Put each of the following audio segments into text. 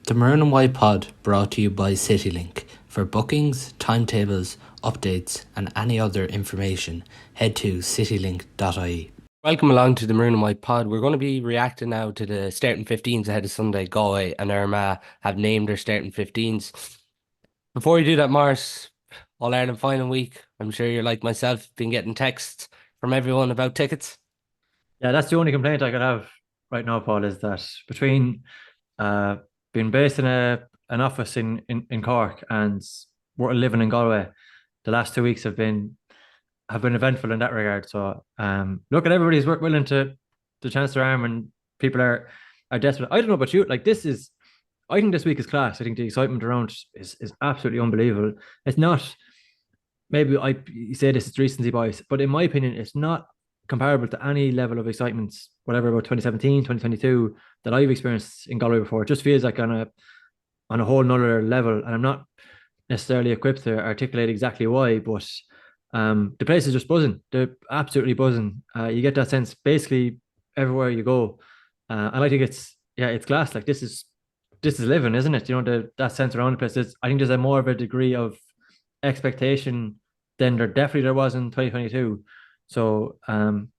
The Maroon White Pod brought to you by Citylink. For bookings, timetables, updates and any other information, head to citylink.ie. Welcome along to the Maroon White Pod. We're going to be reacting now to the starting 15s ahead of Sunday. Galway and Armagh have named their starting 15s. Before we do that, Maurice, All-Ireland final week, I'm sure you're like myself, been getting texts from everyone about tickets. Yeah, that's the only complaint I could have right now, Paul, is that between uh, being based in an office in Cork and living in Galway, the last 2 weeks have been eventful in that regard. So look at everybody's willing to chance their arm, and people are desperate. I don't know about you, like I think this week is class. I think the excitement around is absolutely unbelievable. It's not, maybe you say this is recency bias, but in my opinion, it's not comparable to any level of excitement, whatever, about 2017, 2022 that I've experienced in Galway before. It just feels like on a whole nother level. And I'm not necessarily equipped to articulate exactly why, but the place is just buzzing. They're absolutely buzzing. You get that sense basically everywhere you go. And I think it's class. Like this is living, isn't it? You know, that sense around the place I think there's a more of a degree of expectation than there was in 2022. So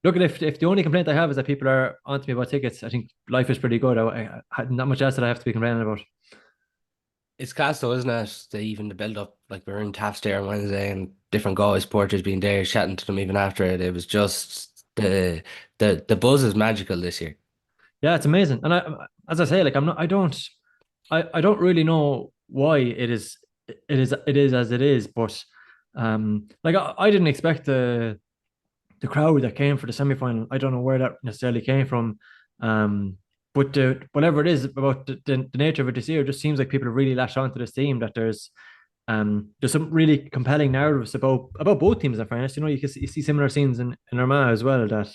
look, at if the only complaint I have is that people are onto me about tickets, I think life is pretty good. I had not much else that I have to be complaining about. It's class though, isn't it? Even the build up, like we were in Taft there on Wednesday and different Galway supporters being there, chatting to them even after it. It was just the buzz is magical this year. Yeah, it's amazing. And as I say, like I don't really know why it is as it is, but like I didn't expect the crowd that came for the semi final. I don't know where that necessarily came from. But whatever it is about the nature of it this year, it just seems like people have really latched onto this team. That there's some really compelling narratives about both teams. In fairness, you know, you see similar scenes in Armagh as well that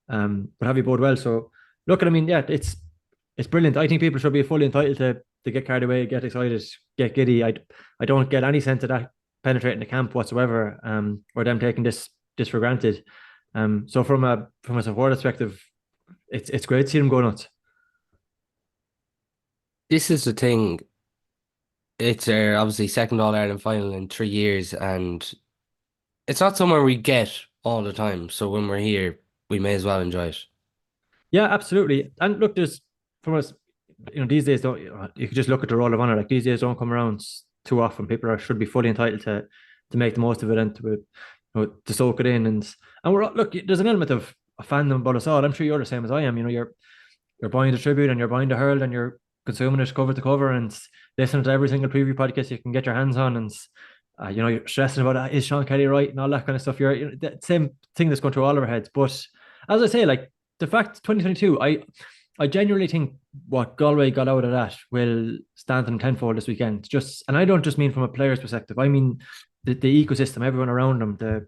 would have you both well. So look, I mean, yeah, it's brilliant. I think people should be fully entitled to get carried away, get excited, get giddy. I don't get any sense of that penetrating the camp whatsoever, or them taking this for granted. So from a support perspective, it's great to see them go nuts. This is the thing. It's our obviously second All Ireland final in 3 years, and it's not somewhere we get all the time. So when we're here, we may as well enjoy it. Yeah, absolutely. And look, there's from us, you know, these days don't you can just look at the roll of honor. Like these days don't come around too often. Should be fully entitled to make the most of it and to soak it in. And we're look, there's an element of a fandom about us all. I'm sure you're the same as I am. You know, you're buying the tribute and you're buying the Herald and you're consuming it cover to cover and listening to every single preview podcast you can get your hands on, and you know, you're stressing about is Sean Kelly right and all that kind of stuff. You know, the same thing that's going through all of our heads. But as I say, like the fact 2022, I genuinely think what Galway got out of that will stand them tenfold this weekend. And I don't just mean from a player's perspective. I mean the ecosystem, everyone around them. The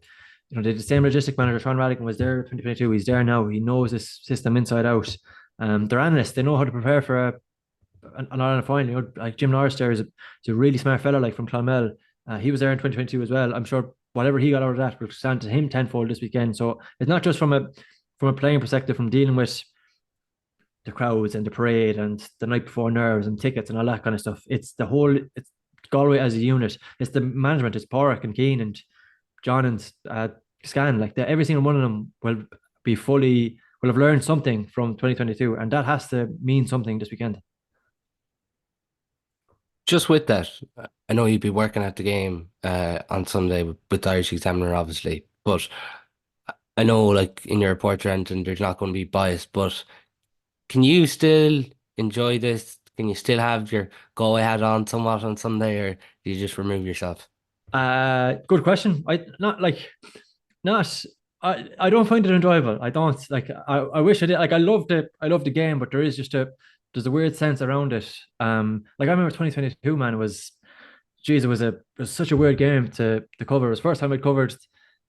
same logistic manager, Sean Radigan, was there 2022. He's there now. He knows this system inside out. They're analysts. They know how to prepare for an Ireland final. You know, like Jim Norris there is a really smart fellow, like from Clonmel. He was there in 2022 as well. I'm sure whatever he got out of that will stand to him tenfold this weekend. So it's not just from a playing perspective, from dealing with the crowds and the parade and the night before nerves and tickets and all that kind of stuff. It's Galway as a unit. It's the management. It's Porrick and Keane and John and Scan. Like every single one of them will have learned something from 2022, and that has to mean something this weekend. Just with that, I know you'd be working at the game on Sunday with the Irish Examiner, obviously, but I know, like in your report, Trent, and there's not going to be bias, but can you still enjoy this? Can you still have your Galway hat on somewhat on Sunday, or do you just remove yourself? Good question. Not. I don't find it enjoyable. I don't like. I wish I did. Like I love the game, but there's a weird sense around it. Like I remember 2022, man. Geez, it was such a weird game to cover. It was the first time I'd covered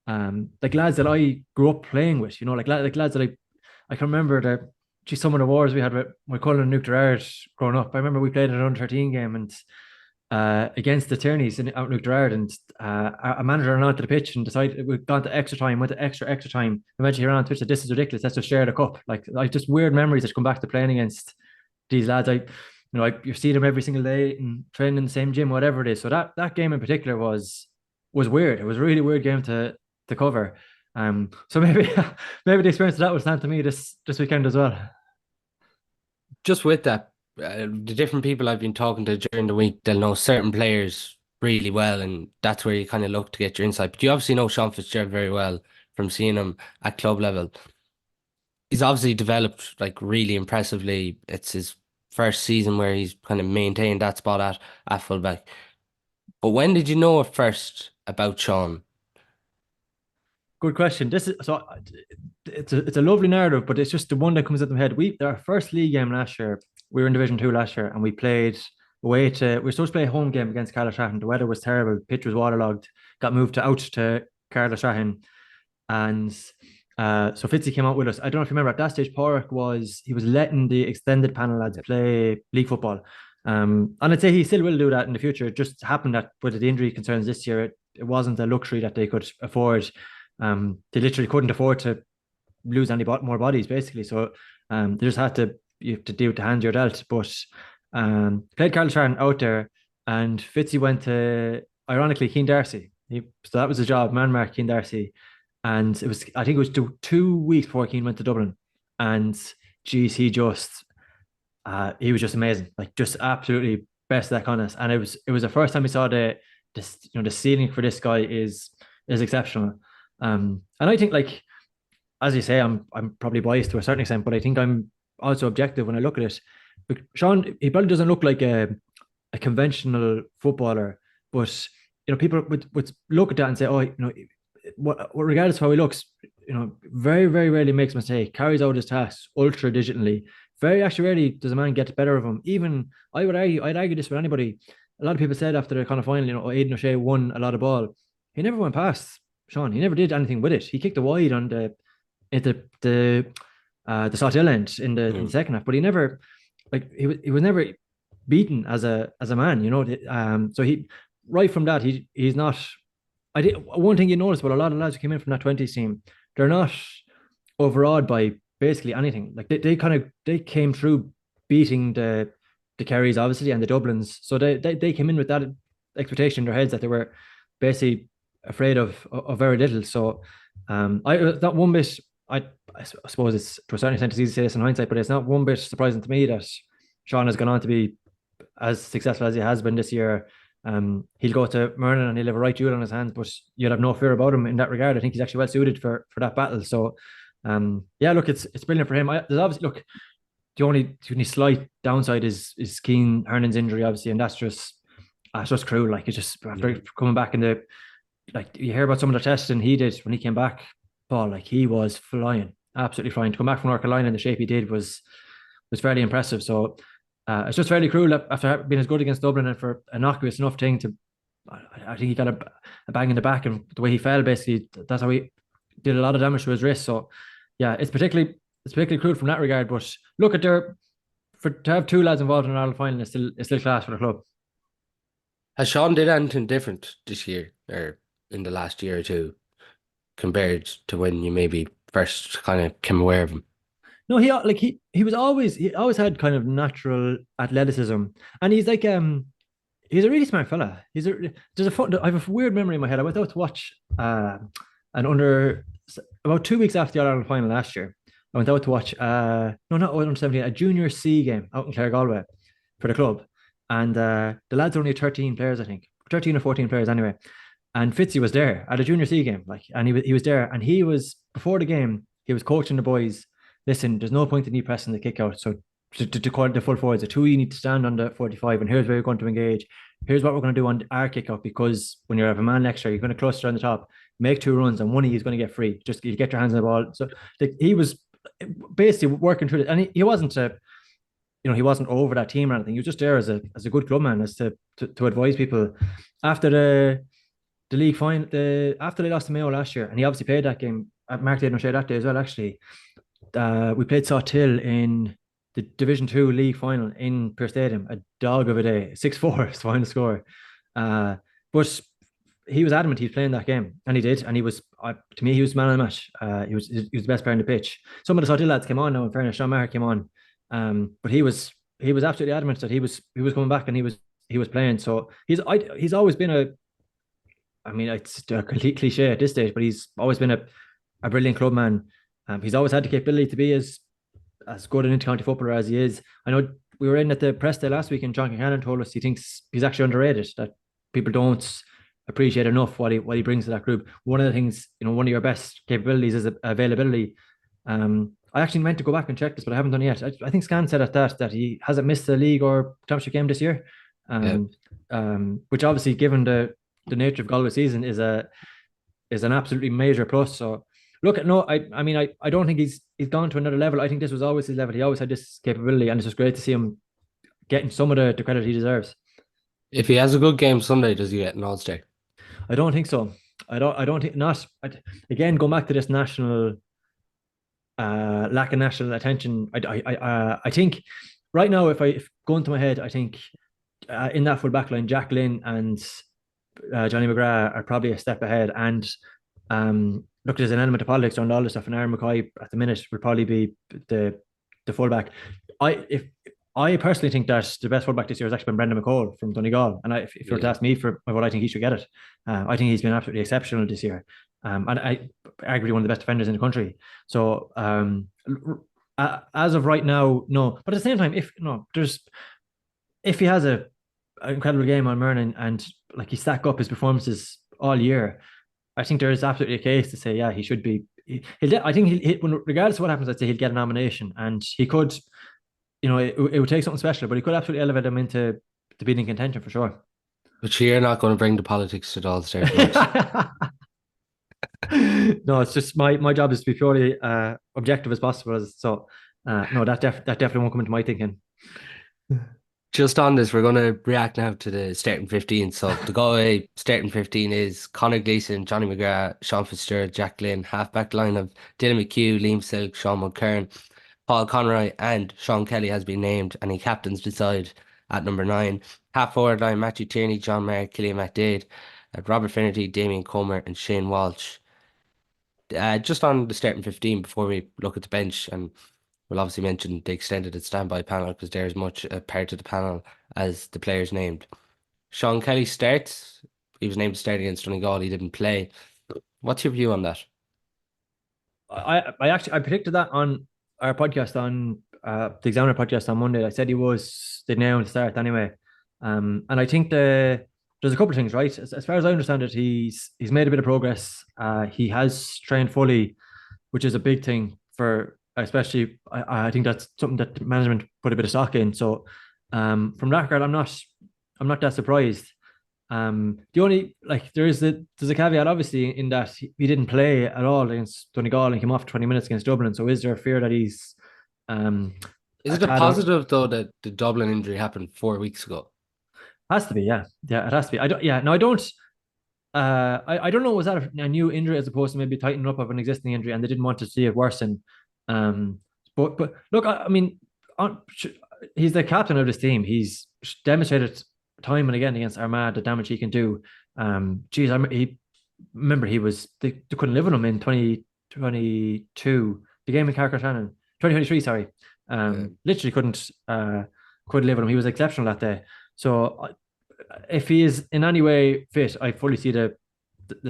like lads that I grew up playing with. You know, like lads that I can remember that. Geez, some of the wars we had with Cullen and Nuke Gerard growing up. I remember we played an under 13 game and against the Tierneys out in Nuke Gerard, and a manager ran onto the pitch and decided we'd gone to extra time, went to extra time. Eventually, he ran on Twitch said, "This is ridiculous. Let's just share the cup." Like just weird memories that come back to playing against these lads. you see them every single day and training in the same gym, whatever it is. So that game in particular was weird. It was a really weird game to cover. So maybe maybe the experience of that was down to me this weekend as well. Just with that, the different people I've been talking to during the week, they'll know certain players really well, and that's where you kind of look to get your insight. But you obviously know Sean Fitzgerald very well from seeing him at club level. He's obviously developed like really impressively. It's his first season where he's kind of maintained that spot at fullback. But when did you know at first about Sean? Good question. This is so it's a lovely narrative, but it's just the one that comes into my head. Our first league game last year, we were in Division Two last year, and we played away to. We were supposed to play a home game against Carlow. The weather was terrible. Pitch was waterlogged. Got moved to out to Carlow, and so Fitzy came out with us. I don't know if you remember at that stage, Porrick he was letting the extended panel lads play league football. And I'd say he still will do that in the future. It just happened that with the injury concerns this year, it wasn't a luxury that they could afford. They literally couldn't afford to lose any more bodies, basically. So they just had to you have to deal with the hand you're dealt. But played Carl Sharon out there, and Fitzy went to ironically Keen Darcy. So that was the job, man mark Keen Darcy. And I think it was 2 weeks before Keane went to Dublin. And geez, he was just amazing. Like just absolutely best of that contest. And it was the first time we saw the ceiling for this guy is exceptional. And I think like, as you say, I'm probably biased to a certain extent, but I think I'm also objective when I look at it. But Sean, he probably doesn't look like a conventional footballer, but people would look at that and say, oh, regardless of how he looks, very, very rarely makes a mistake, carries out his tasks ultra digitally. Very actually rarely does a man get the better of him. Even I'd argue this with anybody. A lot of people said after the kind of final, Aidan O'Shea won a lot of ball. He never went past Sean. He never did anything with it. He kicked a wide on the Sawhill end in the second half, but he never he was never beaten as a man. So he right from that he's not. One thing you notice about a lot of lads who came in from that 20s team, they're not overawed by basically anything. Like they came through beating the Kerrys obviously and the Dublins, so they came in with that expectation in their heads that they were basically afraid of very little. So that one bit I suppose it's to a certain extent it's easy to say this in hindsight, but it's not one bit surprising to me that Sean has gone on to be as successful as he has been this year. He'll go to Mernon and he'll have a right duel on his hands, but you'd have no fear about him in that regard. I think he's actually well suited for that battle. So, look, it's brilliant for him. There's obviously the only slight downside is Keane Hernan's injury, obviously, and that's just cruel. Like it's just after coming back you hear about some of the testing he did when he came back, Paul. Like he was flying, absolutely flying. To come back from North Carolina in the shape he did was fairly impressive. So. It's just fairly cruel after being as good against Dublin and for an innocuous enough thing to. I think he got a bang in the back, and the way he fell, basically, that's how he did a lot of damage to his wrist. So, yeah, it's particularly cruel from that regard. But look at to have two lads involved in an Ireland final is still class for the club. Has Sean did anything different this year or in the last year or two compared to when you maybe first kind of came aware of him? No, he always had kind of natural athleticism, and he's like he's a really smart fella. I have a weird memory in my head. I went out to watch and about 2 weeks after the All-Ireland final last year, I went out to watch no, not under 17, a junior C game out in Clare Galway for the club, and the lads are only 13 players, I think 13 or 14 players anyway. And Fitzy was there at a junior C game, and he was there, and he was before the game. He was coaching the boys. Listen, there's no point in you pressing the kick out. So to call it the full forwards, the two you need to stand on the 45, and here's where you're going to engage. Here's what we're going to do on our kick out, because when you have a man next to you, you're going to cluster on the top, make two runs, and one of you is going to get free. Just you get your hands on the ball. So he was basically working through it, and he wasn't he wasn't over that team or anything. He was just there as a good clubman, as to advise people after the league final. After they lost to Mayo last year, and he obviously played that game. Mark Aidan O'Shea that day as well, actually. We played Sawhill in the Division 2 league final in Pearse Stadium, a dog of a day, 6-4 is the final score. But he was adamant he's playing that game, and he did. And he was, to me, he was man of the match. He was the best player on the pitch. Some of the Sawhill lads came on now, in fairness. Sean Maher came on, but he was he was absolutely adamant that he was coming back and he was playing. So he's always been I mean, it's a complete cliche at this stage, but he's always been a brilliant club man. He's always had the capability to be as good an intercounty footballer as he is. I know we were in at the press day last week, and John Kincannon told us he thinks he's actually underrated. That people don't appreciate enough what he brings to that group. One of the things, one of your best capabilities is availability. I actually meant to go back and check this, but I haven't done it yet. I think Scan said at that he hasn't missed a league or championship game this year, Yeah. which obviously, given the nature of Galway season, is an absolutely major plus. So look, no, I mean, I don't think he's gone to another level. I think this was always his level. He always had this capability, and it's just great to see him getting some of the credit he deserves. If he has a good game Sunday, does he get an All-Star? I don't think so. I don't think not. Again, going back to this national lack of national attention, I think right now, if going to my head, I think in that full back line, Jack Lynn and Johnny McGrath are probably a step ahead. And look, there's an element of politics around all this stuff. And Aaron McCoy at the minute would probably be the fullback. I personally think that the best fullback this year has actually been Brendan McCall from Donegal. And if you were to ask me for what I think he should get it, I think he's been absolutely exceptional this year. And I arguably one of the best defenders in the country. So as of right now, no. But at the same time, if he has an incredible game on Mernon and like he stack up his performances all year, I think there is absolutely a case to say, yeah, he should be. I think regardless of what happens, I'd say he'll get a nomination, and he could. It would take something special, but he could absolutely elevate him into being in contention for sure. But you're not going to bring the politics to the All-Star. No, it's just my job is to be purely objective as possible. So no, that definitely won't come into my thinking. Just on this, we're going to react now to the starting 15. So the Galway starting 15 is Conor Gleeson, Johnny McGrath, Sean Fitzgerald, Jack Lynn, half-back line of Dylan McHugh, Liam Silk, Sean Mulcairn, Paul Conroy, and Sean Kelly has been named, and he captains the side at number 9. Half-forward line, Matthew Tierney, John Maher, Killian McDade, Robert Finnerty, Damien Comer, and Shane Walsh. Just on the starting 15 before we look at the bench, and we'll obviously mention the extended standby panel because they're as much a part of the panel as the players named. Sean Kelly starts. He was named to start against Donegal. He didn't play. What's your view on that? I predicted that on our podcast on the Examiner podcast on Monday. I said he was the nail to start anyway. And I think there's a couple of things, right? As far as I understand it, he's made a bit of progress. He has trained fully, which is a big thing for. Especially, I think that's something that management put a bit of stock in. So, from that regard, I'm not that surprised. The only there's a caveat obviously in that he didn't play at all against Donegal and came off 20 minutes against Dublin. So, is there a fear that he's? Is it a positive though that the Dublin injury happened 4 weeks ago? Has to be, yeah, it has to be. I don't know. Was that a new injury as opposed to maybe tightening up of an existing injury, and they didn't want to see it worsen? But look, I mean, he's the captain of this team. He's demonstrated time and again against Armagh the damage he can do. He couldn't live with him in 2022, the game in Carcassonne, 2023. Sorry, literally couldn't live with him. He was exceptional that day. So if he is in any way fit, I fully see the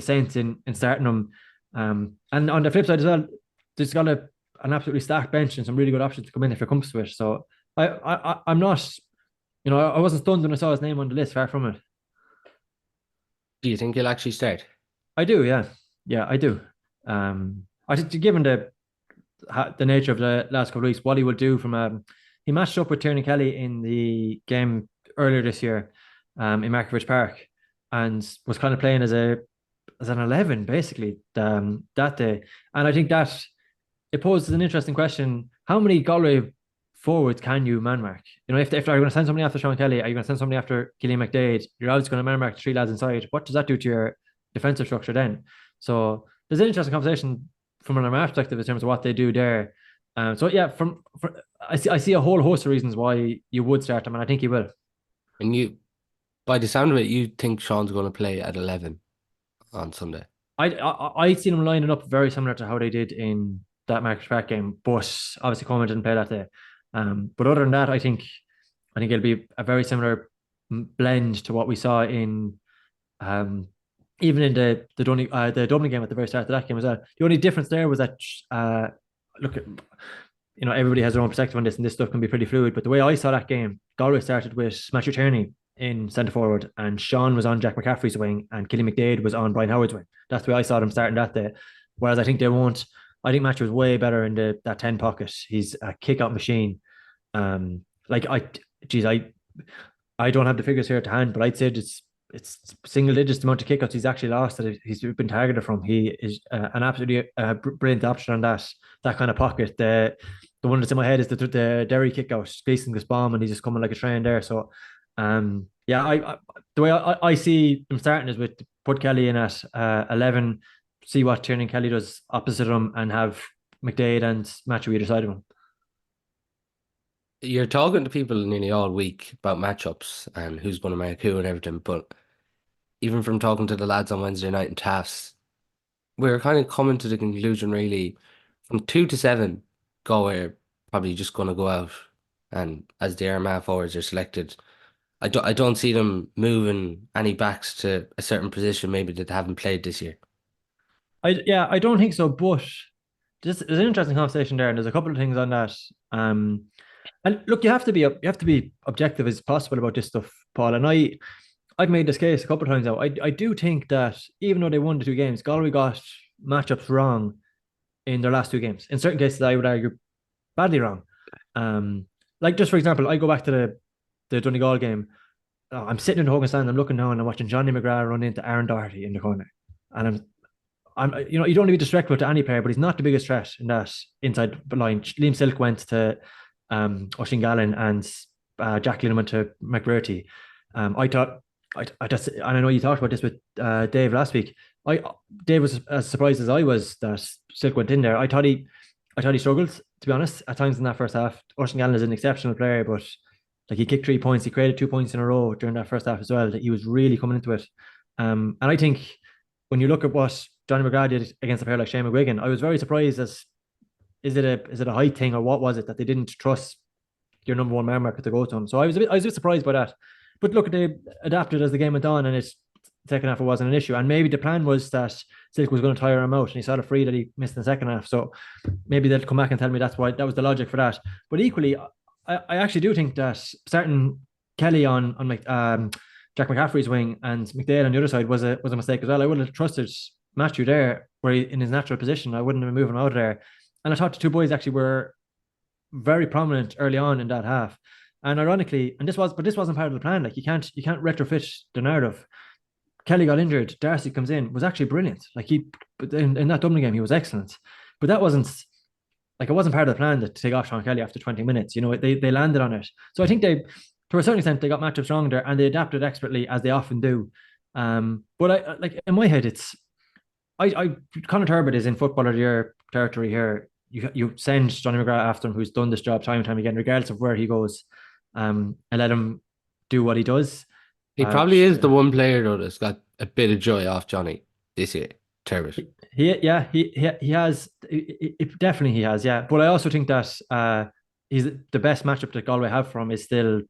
Saints in starting him. And on the flip side as well, there's got an absolutely stacked bench and some really good options to come in if it comes to it. So I'm not, I wasn't stunned when I saw his name on the list. Far from it. Do you think he'll actually start? I do, yeah, I do. I think given the nature of the last couple of weeks, what he will do he matched up with Tierney Kelly in the game earlier this year, in Markievicz Park, and was kind of playing as an 11 basically that day. And I think that it poses an interesting question: how many Galway forwards can you man mark? If they're going to send somebody after Sean Kelly, are you going to send somebody after Killian McDade? You're always going to man mark the 3 lads inside. What does that do to your defensive structure then? So there's an interesting conversation from an Armagh perspective in terms of what they do there. So yeah, I see a whole host of reasons why you would start him, and I think he will. And by the sound of it, you think Sean's going to play at 11 on Sunday? I seen him lining up very similar to how they did in that Markievicz Park game, but obviously Coleman didn't play that day. But other than that, I think I think it'll be a very similar blend to what we saw in um, even in the Dublin game at the very start of that game as well. The only difference there was that look, everybody has their own perspective on this, and this stuff can be pretty fluid. But the way I saw that game, Galway started with Matthew Tierney in centre forward, and Sean was on Jack McCaffrey's wing, and Killy McDade was on Brian Howard's wing. That's the way I saw them starting that day. Whereas I think they won't. I think Matthew was way better in that 10 pocket. He's a kick out machine. Like I don't have the figures here to hand, but I'd say it's single digits the amount of kickouts he's actually lost that he's been targeted from. He is an absolutely brilliant option on that kind of pocket. The one that's in my head is the Derry kickout, facing this bomb, and he's just coming like a train there. So, yeah, the way I see him starting is with put Kelly in at 11, see what Tiernan Kelly does opposite him, and have McDade and Matthew either side of him. You're talking to people nearly all week about matchups and who's going to make who and everything, but even from talking to the lads on Wednesday night in TAFs, we're kind of coming to the conclusion really from 2 to 7, Galway are probably just going to go out, and as the Armagh forwards are selected, I don't see them moving any backs to a certain position maybe that they haven't played this year. I don't think so, but there's an interesting conversation there, and there's a couple of things on that. And look, you have to be objective as possible about this stuff, Paul. And I've made this case a couple of times now. I do think that even though they won the two games, Galway got matchups wrong in their last two games. In certain cases, I would argue badly wrong. Like just for example, I go back to the Donegal game. I'm sitting in the Hogan stand, I'm looking down, and I'm watching Johnny McGrath run into Aaron Doherty in the corner, and you don't want to be disrespectful to any player, but he's not the biggest threat in that inside line. Liam Silk went to Oisin Gallen, and Jack Lynn went to McBurty. I thought, I just, and I know you talked about this with Dave last week. Dave was as surprised as I was that Silk went in there. I thought he struggled, to be honest, at times in that first half. Oisin Gallen is an exceptional player, but like he kicked 3 points, he created 2 points in a row during that first half as well. That he was really coming into it. And I think when you look at what Johnny McGrath did against a player like Shane McGuigan, I was very surprised as is it a height thing or what was it that they didn't trust your number one man marker to go to him? So I was a bit surprised by that. But look, they adapted as the game went on, and it's second half it wasn't an issue. And maybe the plan was that Silk was going to tire him out, and he saw the free that he missed in the second half. So maybe they'll come back and tell me that's why that was the logic for that. But equally, I actually do think that starting Kelly on Jack McCaffrey's wing and McDade on the other side was a mistake as well. I wouldn't have trusted Matthew there, where in his natural position. I wouldn't have moved him out of there. And I thought the two boys actually were very prominent early on in that half. And ironically, this wasn't part of the plan. Like you can't retrofit the narrative. Kelly got injured. Darcy comes in, was actually brilliant. Like in that Dublin game, he was excellent. But that wasn't like it wasn't part of the plan to take off Sean Kelly after 20 minutes. They landed on it. So I think to a certain extent, they got matchups wrong there, and they adapted expertly as they often do. But I like in my head, Conor Turbot is in footballer of the year territory here. You send Johnny McGrath after him, who's done this job time and time again, regardless of where he goes, and let him do what he does. He probably is the one player though that's got a bit of joy off Johnny this year. Turbot. He has. Definitely he has. Yeah, but I also think that he's the best matchup that Galway have from is still.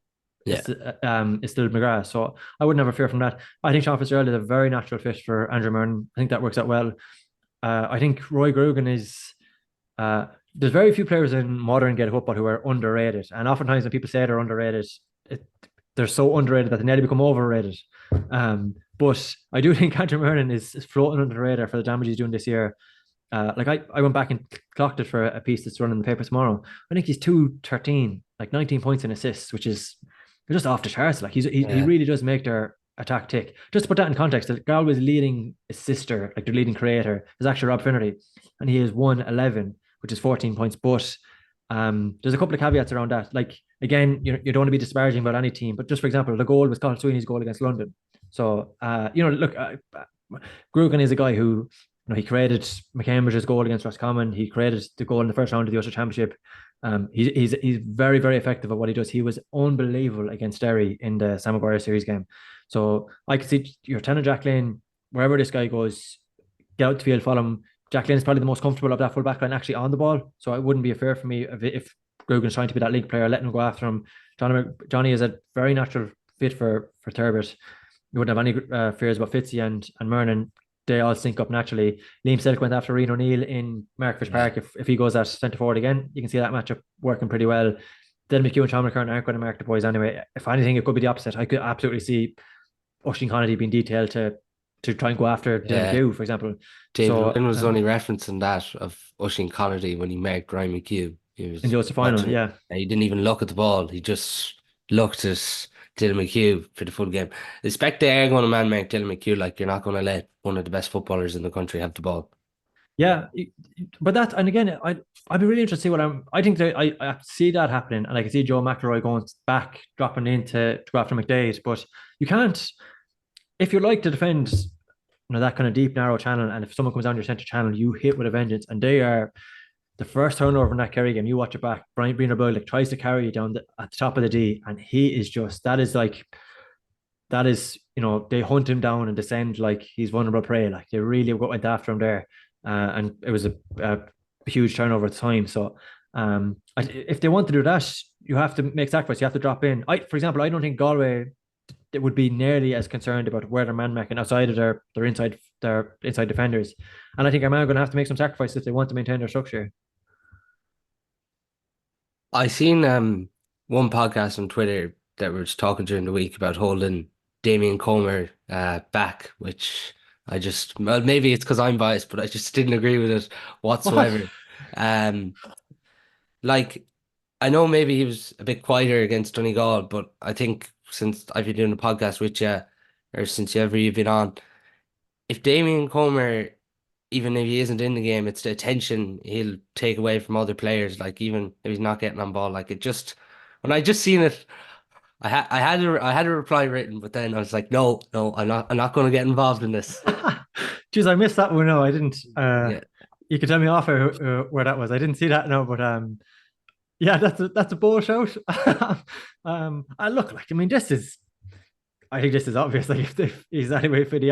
Yeah. Is still McGrath. So I wouldn't have a fear from that. I think Sean Fitzgerald is a very natural fit for Andrew Murren. I think that works out well. I think Roy Grugan is. There's very few players in modern Gaelic football who are underrated, and oftentimes when people say they're underrated, they're so underrated that they nearly become overrated. But I do think Andrew Murren is floating under the radar for the damage he's doing this year. Like I went back and clocked it for a piece that's running in the paper tomorrow. I think he's 213, like 19 points in assists, which is just off the charts. Like he really does make their attack tick. Just to put that in context, that Galway's leading assister, like their leading creator, is actually Rob Finnerty, and he is 111, which is 14 points. But there's a couple of caveats around that. Like again, you don't want to be disparaging about any team, but just for example, the goal was Colin Sweeney's goal against London. So look, Grugan is a guy who he created McCambridge's goal against Roscommon. He created the goal in the first round of the Ulster Championship. He's very, very effective at what he does. He was unbelievable against Derry in the Sam Maguire series game. So I could see your Lieutenant Jack Lane, wherever this guy goes, get out the field, follow him. Jack Lane is probably the most comfortable of that full back line actually on the ball. So it wouldn't be a fair for me if Grugan's trying to be that league player, letting him go after him. Johnny is a very natural fit for Turbot. You wouldn't have any fears about Fitzy and Mernon. They all sync up naturally. Liam Selk went after Ryan O'Neill in Markfish Park. If he goes at centre forward again, you can see that matchup working pretty well. Dylan McHugh and Sean McKern aren't going to mark the boys anyway. If anything, it could be the opposite. I could absolutely see Oisin Connolly being detailed to try and go after Dylan McHugh, for example. David Lynn was only referencing that of Oisin Connolly when he marked Ryan McHugh. He was in the Ulster final, yeah. He didn't even look at the ball. He just looked at Dylan McHugh for the full game. I expect they are going to man-mark Dylan McHugh. Like, you're not going to let one of the best footballers in the country have the ball. Yeah, but that, and again, I'd be really interested to see I think that I see that happening, and I can see Joe McElroy going back, dropping in to go after McDade, but you can't, if you like to defend, that kind of deep, narrow channel, and if someone comes down your centre channel, you hit with a vengeance, and they are the first turnover in that Kerry game. You watch it back, Brian Breener tries to carry you down at the top of the D, and he is just, that is, they hunt him down and descend like he's vulnerable prey. Like, they really went after him there. And it was a huge turnover at the time. So if they want to do that, you have to make sacrifice. You have to drop in. For example, I don't think Galway would be nearly as concerned about where they're man-marking outside of their inside defenders. And I think Armagh are going to have to make some sacrifice if they want to maintain their structure. I seen one podcast on Twitter that was talking during the week about holding Damien Comer back, which maybe it's because I'm biased, but I just didn't agree with it whatsoever. Like, I know maybe he was a bit quieter against Donegal, but I think since I've been doing a podcast with you, or since you've been on, if Damien Comer, even if he isn't in the game, it's the attention he'll take away from other players. Like, even if he's not getting on ball, like, when I just seen it, I had a reply written, but then I was like, no, I'm not going to get involved in this. Jeez, I missed that one. No, I didn't. You can tell me off where that was. I didn't see that. No, but yeah, that's a bold shout. I look, like, I mean, I think this is obvious. Like, if he's anyway for the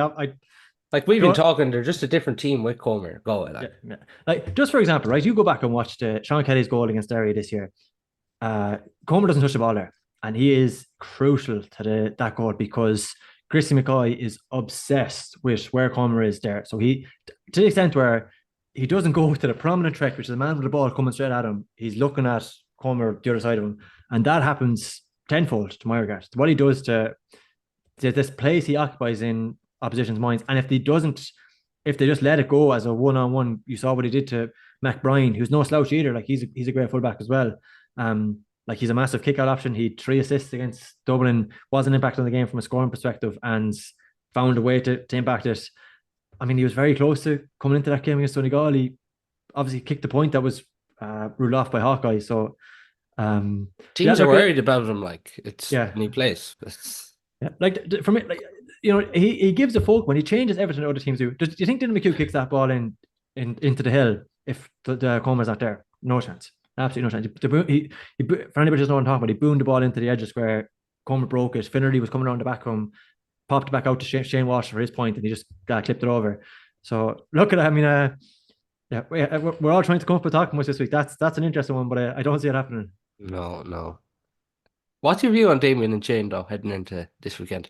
like, we've been talking, they're just a different team with Comer. Go ahead. Yeah. Like, just for example, right? You go back and watch Sean Kelly's goal against Derry this year. Comer doesn't touch the ball there, and he is crucial to that goal because Christy McCoy is obsessed with where Comer is there. So to the extent where he doesn't go to the prominent track, which is the man with the ball coming straight at him. He's looking at Comer the other side of him, and that happens tenfold to my regard. What he does to this place he occupies in opposition's minds, and if they just let it go as a one-on-one, you saw what he did to Mac Bryan, who's no slouch either. Like, he's a great fullback as well. Like, he's a massive kick-out option. He had 3 assists against Dublin, wasn't impacted on the game from a scoring perspective, and found a way to impact it. I mean, he was very close to coming into that game against Donegal. He obviously kicked the point that was ruled off by Hawkeye. So teams are worried about him. Like, it's a new place. Yeah, like, for me, like, he gives a folk when he changes everything other teams do. Do you think Dylan McHugh kicks that ball into the hill if the Comer's not there? No chance. Absolutely no chance. He for anybody who doesn't know what I'm talking about, he boomed the ball into the edge of square. Comer broke it. Finnerty was coming around the back room, popped it back out to Shane Walsh for his point, and he just clipped it over. So look at it. I mean, we're all trying to come up with talking points this week. That's an interesting one, but I don't see it happening. No. What's your view on Damien and Shane, though, heading into this weekend?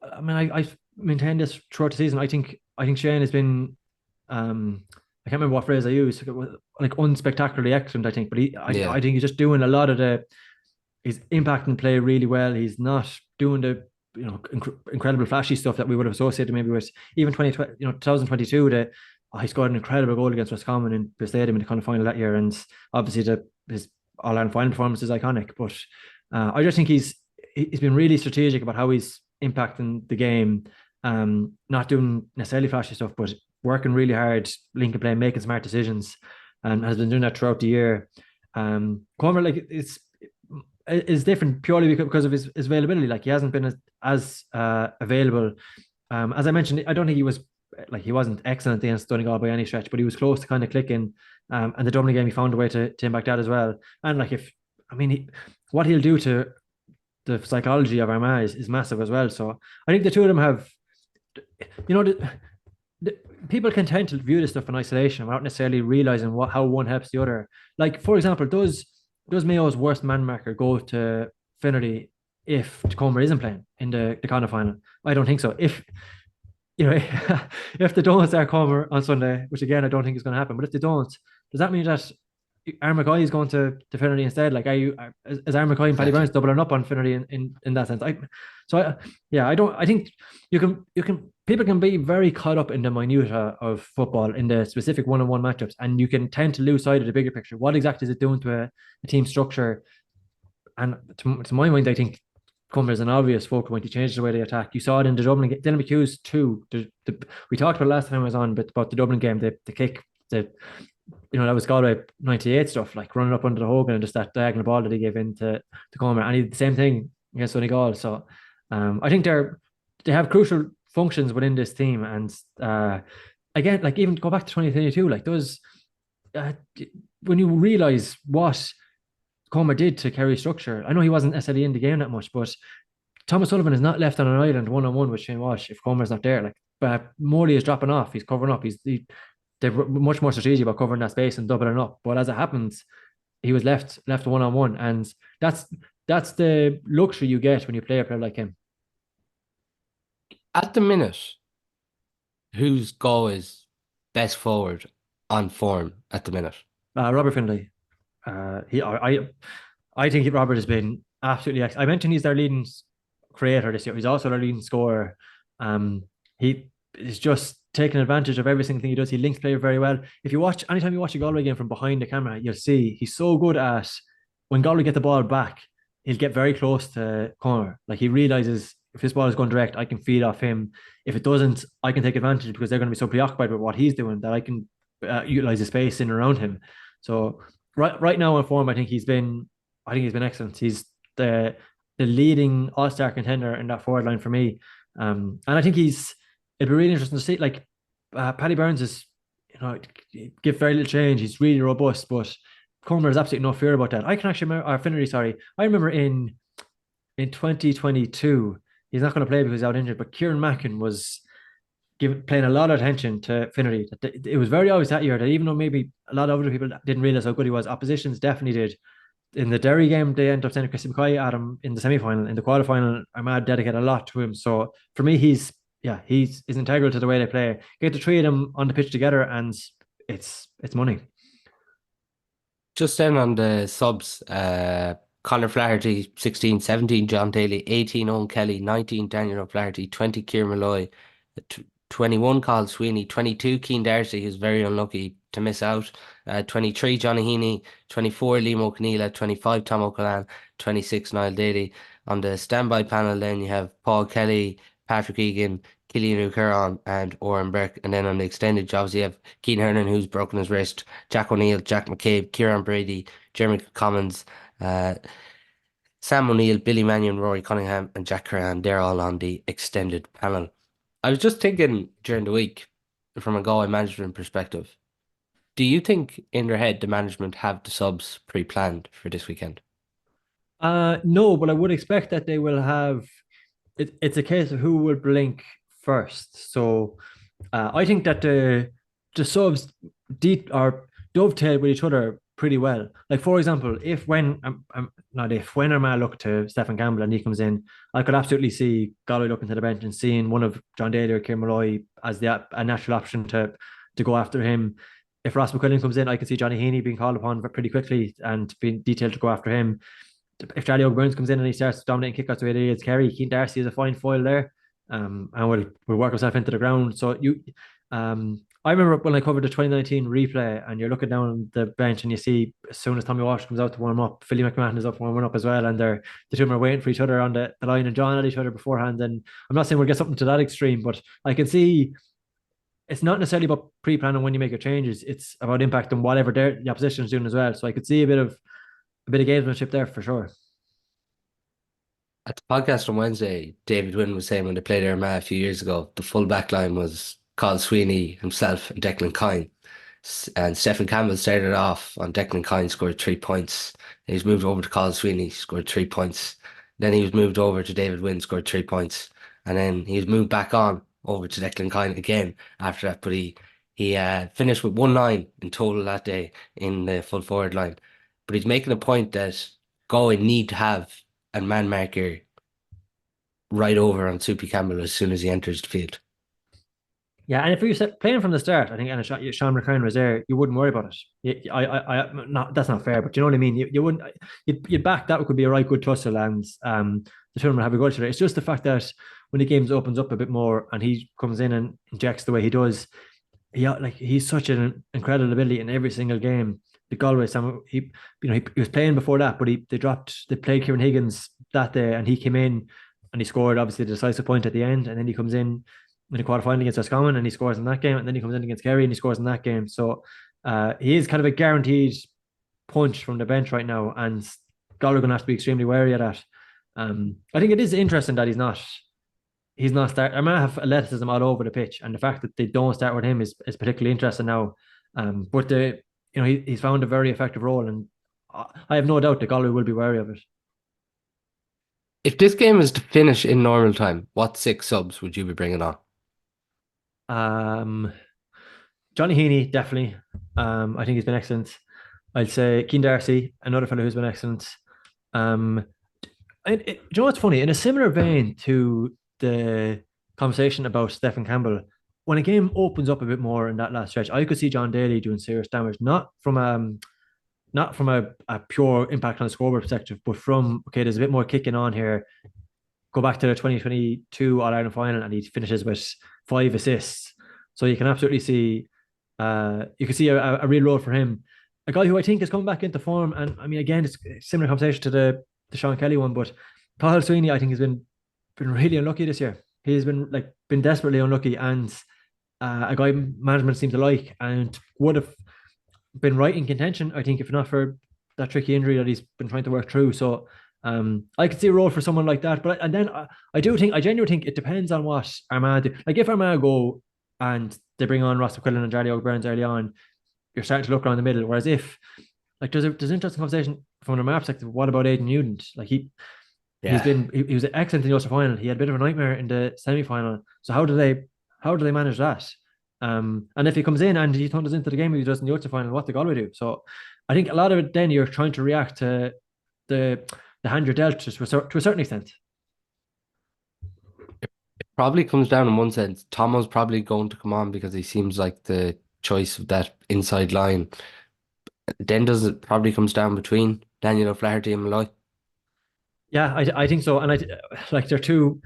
I mean, I've maintained this throughout the season. I think Shane has been, I can't remember what phrase I used, like, unspectacularly excellent, I think. But I think he's just doing a lot of he's impacting play really well. He's not doing the incredible flashy stuff that we would have associated maybe with even 2022. He scored an incredible goal against Roscommon in the stadium in the kind of final that year, and obviously his All-Ireland final performance is iconic. But I just think he's been really strategic about how he's impacting the game, not doing necessarily flashy stuff, but working really hard, linking play, making smart decisions, and has been doing that throughout the year. Comer, like, is different purely because of his availability. Like, he hasn't been as available. As I mentioned, I don't think he wasn't excellent against Donegal by any stretch, but he was close to kind of clicking. And the Dublin game, he found a way to impact that as well. And like, what he'll do to the psychology of Armagh is massive as well. So I think the two of them have, people can tend to view this stuff in isolation without necessarily realizing how one helps the other. Like, for example, does Mayo's worst man marker go to Finnerty if Tacoma isn't playing in the Connacht final? I don't think so. If you know, if they don't start Comer on Sunday, which again I don't think is going to happen, but if they don't, does that mean that Armagh is going to Finnerty instead? Like, is Armagh and Paddy Burns Exactly. doubling up on Finnerty in that sense? Yeah, I don't. I think you can people can be very caught up in the minutia of football in the specific one-on-one matchups, and you can tend to lose sight of the bigger picture. What exactly is it doing to a team structure? And to my mind, I think Cumber is an obvious focal point. He changed the way they attack. You saw it in the Dublin game. Dylan McHugh's too. We talked about last time I was on, but about the Dublin game, the kick, that was Galway 98 stuff, like running up under the Hogan and just that diagonal ball that he gave into Comer. And he did the same thing against Donegal. So I think they have crucial functions within this team. And again, like even go back to 2022, like those uh, when you realize what Comer did to carry structure. I know he wasn't necessarily in the game that much, but Thomas Sullivan is not left on an island one on one with Shane Walsh if Comer's not there. Like, but Morley is dropping off. He's covering up. They're much more strategic about covering that space and doubling up. But as it happens, he was left one on one, and that's that's the luxury you get when you play a player like him. At the minute, whose goal is best forward on form at the minute? Robert Finlay, he I think Robert has been absolutely excellent. I mentioned he's their leading creator this year. He's also their leading scorer. He is just taking advantage of every single thing he does. He links play very well. If you watch, anytime you watch a Galway game from behind the camera, you'll see he's so good at when Galway get the ball back, he'll get very close to corner. Like he realizes if this ball is going direct, I can feed off him. If it doesn't, I can take advantage because they're going to be so preoccupied with what he's doing that I can utilize the space in and around him. So right now in form, I think he's been excellent. He's the leading All Star contender in that forward line for me. And I think it'd be really interesting to see. Like Paddy Burns is, give very little change. He's really robust, but Comer has absolutely no fear about that. I can actually remember, or Finnery, sorry. I remember in 2022, he's not going to play because he's out injured, but Kieran Mackin was paying a lot of attention to Finnery. It was very obvious that year that even though maybe a lot of other people didn't realize how good he was, oppositions definitely did. In the Derry game, they ended up sending Christy McCoy at him in the semi-final. In the quarterfinal, Armagh dedicated a lot to him. So for me, he's integral to the way they play. Get the three of them on the pitch together, and it's money. Just then on the subs, Conor Flaherty, 16, 17, John Daly, 18, Owen Kelly, 19, Daniel O'Flaherty, 20, Kieran Malloy, 21, Carl Sweeney, 22, Keane Darcy, who's very unlucky to miss out, 23, Johnny Heaney, 24, Liam O'Connell, 25, Tom O'Callaghan, 26, Niall Daly. On the standby panel, then you have Paul Kelly, Patrick Egan, Killian O'Curran, and Oren Burke. And then on the extended jobs, you have Keane Hernan, who's broken his wrist, Jack O'Neill, Jack McCabe, Kieran Brady, Jeremy Commons, uh, Sam O'Neill, Billy Mannion, Rory Cunningham, and Jack Curran. They're all on the extended panel. I was just thinking during the week, from a Galway management perspective, do you think in their head the management have the subs pre-planned for this weekend? No, but I would expect that they will have. It's a case of who will blink first. So I think that the subs or dovetail with each other pretty well. Like for example, if when not if when Armagh look to Stephen Campbell and he comes in, I could absolutely see Galway looking to the bench and seeing one of John Daly or Kieran Malloy as a natural option to go after him. If Ross McQuillan comes in, I can see Johnny Heaney being called upon pretty quickly and being detailed to go after him. If Charlie O'Burns comes in and he starts dominating kickouts the way he is, Kerry, Keane Darcy is a fine foil there, and we'll work himself into the ground. So I remember when I covered the 2019 replay, and you're looking down the bench and you see as soon as Tommy Walsh comes out to warm up, Philly McMahon is up warming up as well, and the two of them are waiting for each other on the line and jawing at each other beforehand. And I'm not saying we'll get something to that extreme, but I can see it's not necessarily about pre-planning when you make your changes. It's about impacting whatever the opposition is doing as well. So I could see a bit of gamesmanship there for sure. At the podcast on Wednesday, David Wynn was saying when they played Armagh a few years ago, the full back line was Carl Sweeney himself and Declan Kine. And Stephen Campbell started off on Declan Kine, scored 3 points. He was moved over to Carl Sweeney, scored 3 points. Then he was moved over to David Wynn, scored 3 points. And then he was moved back on over to Declan Kine again after that. But he finished with 1-9 in total that day in the full forward line. but he's making a point that Galway need to have a man marker right over on Soupy Campbell as soon as he enters the field. Yeah, and if you said playing from the start, I think, and Sean McCrane was there, you wouldn't worry about it. Not that's not fair, but you know what I mean. You wouldn't, you'd back that could be a right good tussle, and the tournament have a goal today. It's just the fact that when the games opens up a bit more, and he comes in and injects the way he does, he's such an incredible ability in every single game. The Galway, he was playing before that, but they played Kieran Higgins that day, and he came in and he scored obviously the decisive point at the end, and then he comes in the quarterfinal against Roscommon and he scores in that game, and then he comes in against Kerry and he scores in that game. So he is kind of a guaranteed punch from the bench right now, and Galway are going to have to be extremely wary of that. I think it is interesting that he's not start. I might have athleticism all over the pitch, and the fact that they don't start with him is particularly interesting now. But he's found a very effective role, and I have no doubt that Galway will be wary of it. If this game is to finish in normal time, what six subs would you be bringing on? Um, Johnny Heaney, definitely. I think he's been excellent. I'd say Keen Darcy, another fellow who's been excellent. Um, do you know what's funny? In a similar vein to the conversation about Stephen Campbell, when a game opens up a bit more in that last stretch, I could see John Daly doing serious damage, not from a pure impact on the scoreboard perspective, but from okay, there's a bit more kicking on here. Go back to the 2022 All Ireland final, and he finishes with 5 assists. So you can absolutely see, you can see a real role for him. A guy who I think is coming back into form, and I mean, again, it's a similar conversation to the Sean Kelly one, but Paul Sweeney, I think, has been really unlucky this year. He's been desperately unlucky, and a guy management seems to like, and would have been right in contention, I think, if not for that tricky injury that he's been trying to work through. So I could see a role for someone like that. But and then I genuinely think it depends on what Armagh do. Like if Armagh go and they bring on Ross McQuillan and Charlie O'Burns early on, you're starting to look around the middle. Whereas if there's an interesting conversation from an Armagh perspective, what about Aidan Newton? Like he was excellent in the Ulster final. He had a bit of a nightmare in the semi final. So how do they manage that? And if he comes in and he thunders into the game he does in the Ulster final, what the Galway do? So I think a lot of it then you're trying to react to the hand you're dealt to a certain extent. Probably comes down in one sense. Tomo's probably going to come on because he seems like the choice of that inside line. Then does it probably comes down between Daniel O'Flaherty and Malloy? Yeah, I think so. And they're two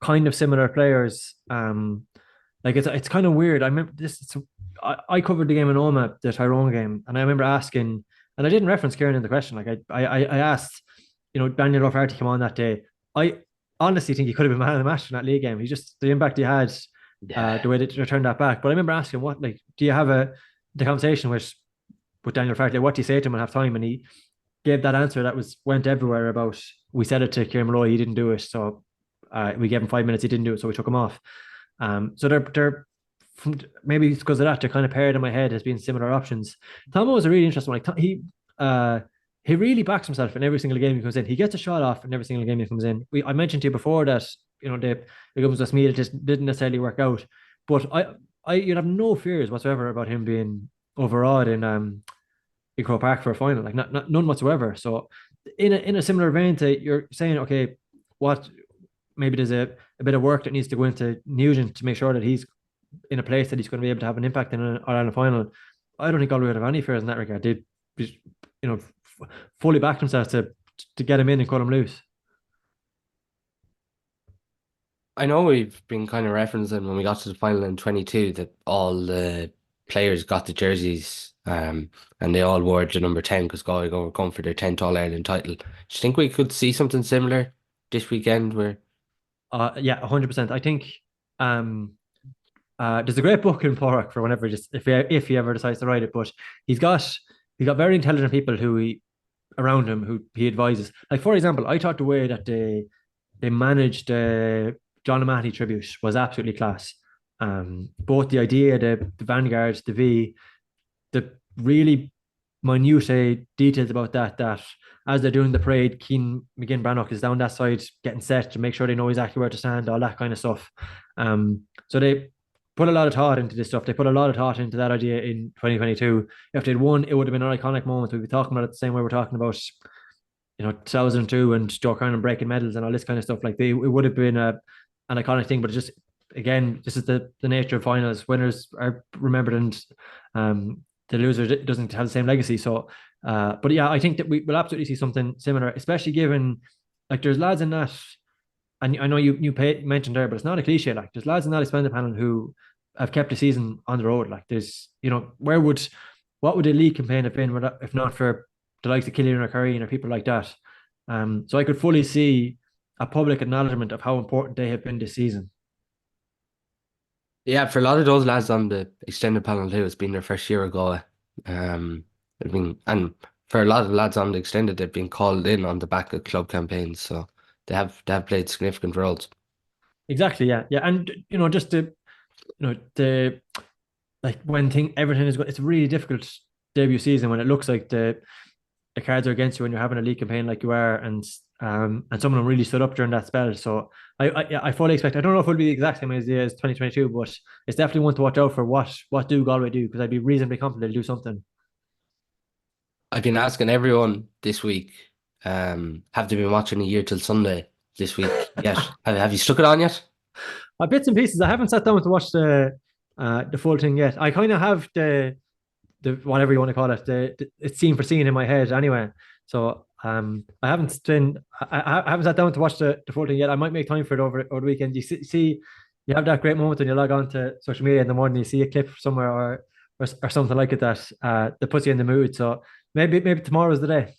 kind of similar players. It's kind of weird. I remember this. I covered the game in Oma, the Tyrone game, and I remember asking, and I didn't reference Kieran in the question. I asked, Daniel O'Flaherty came on that day. I honestly think he could have been man of the match in that league game. He just the impact he had, the way they returned that back. But I remember asking, what do you have the conversation with Daniel O'Flaherty? What do you say to him at half time? And he gave that answer that went everywhere about we said it to Kieran Malloy, he didn't do it, so we gave him 5 minutes, he didn't do it, so we took him off. So they're maybe it's because of that they're kind of paired in my head as being similar options. Tomo was a really interesting one. He really backs himself in every single game he comes in. He gets a shot off in every single game he comes in. I mentioned to you before that the games with Meath just didn't necessarily work out, but you'd have no fears whatsoever about him being overawed in Croke Park for a final, none whatsoever. So in a similar vein to you're saying, okay, what maybe there's a bit of work that needs to go into Nugent to make sure that he's in a place that he's going to be able to have an impact in an Ireland final. I don't think Galway would have any fears in that regard. They fully backed themselves to get him in and cut him loose. I know we've been kind of referencing when we got to the final in 22 that all the players got the jerseys and they all wore the number 10 because Galway were going for their 10th All Ireland title. Do you think we could see something similar this weekend where yeah, 100%. I think there's a great book in Porrick for whenever if he ever decides to write it, but he's got very intelligent people around him who he advises. Like for example, I thought the way that they managed John O'Mahony tribute was absolutely class. Both the idea, the vanguards, the V, the really minute details about that as they're doing the parade, Keane McGinn Brannock is down that side getting set to make sure they know exactly where to stand, all that kind of stuff. So put a lot of thought into this stuff. They put a lot of thought into that idea in 2022. If they'd won, it would have been an iconic moment. We'd be talking about it the same way we're talking about, 2002 and Joe Kernan breaking medals and all this kind of stuff. Like it would have been an iconic thing, but it just, again, this is the nature of finals. Winners are remembered, and the loser doesn't have the same legacy. So, but yeah, I think that we will absolutely see something similar, especially given like there's lads in that, and I know you mentioned there, but it's not a cliche. Like there's lads in that expanded panel who have kept the season on the road. Like there's, what would the league campaign have been if not for the likes of Killian or Curry or people like that? So I could fully see a public acknowledgement of how important they have been this season. Yeah, for a lot of those lads on the extended panel too, it's been their first year at Galway. And for a lot of lads on the extended, they've been called in on the back of club campaigns, so they have played significant roles. Exactly, yeah, yeah, and just the like when everything is good, it's a really difficult debut season when it looks like the cards are against you when you're having a league campaign like you are, and some of them really stood up during that spell. So I fully expect. I don't know if it'll be the exact same as 2022, but it's definitely one to watch out for. What do Galway do? Because I'd be reasonably confident they'll do something. I've been asking everyone this week, have they been watching A Year Till Sunday this week yet? Have you stuck it on yet? Bits and pieces. I haven't sat down to watch the full thing yet. I kind of have the whatever you want to call it, it's scene for scene in my head anyway. So I haven't sat down to watch the full thing yet. I might make time for it over the weekend. You see, you have that great moment when you log on to social media in the morning, you see a clip somewhere or something like it that puts you in the mood. So maybe tomorrow's the day.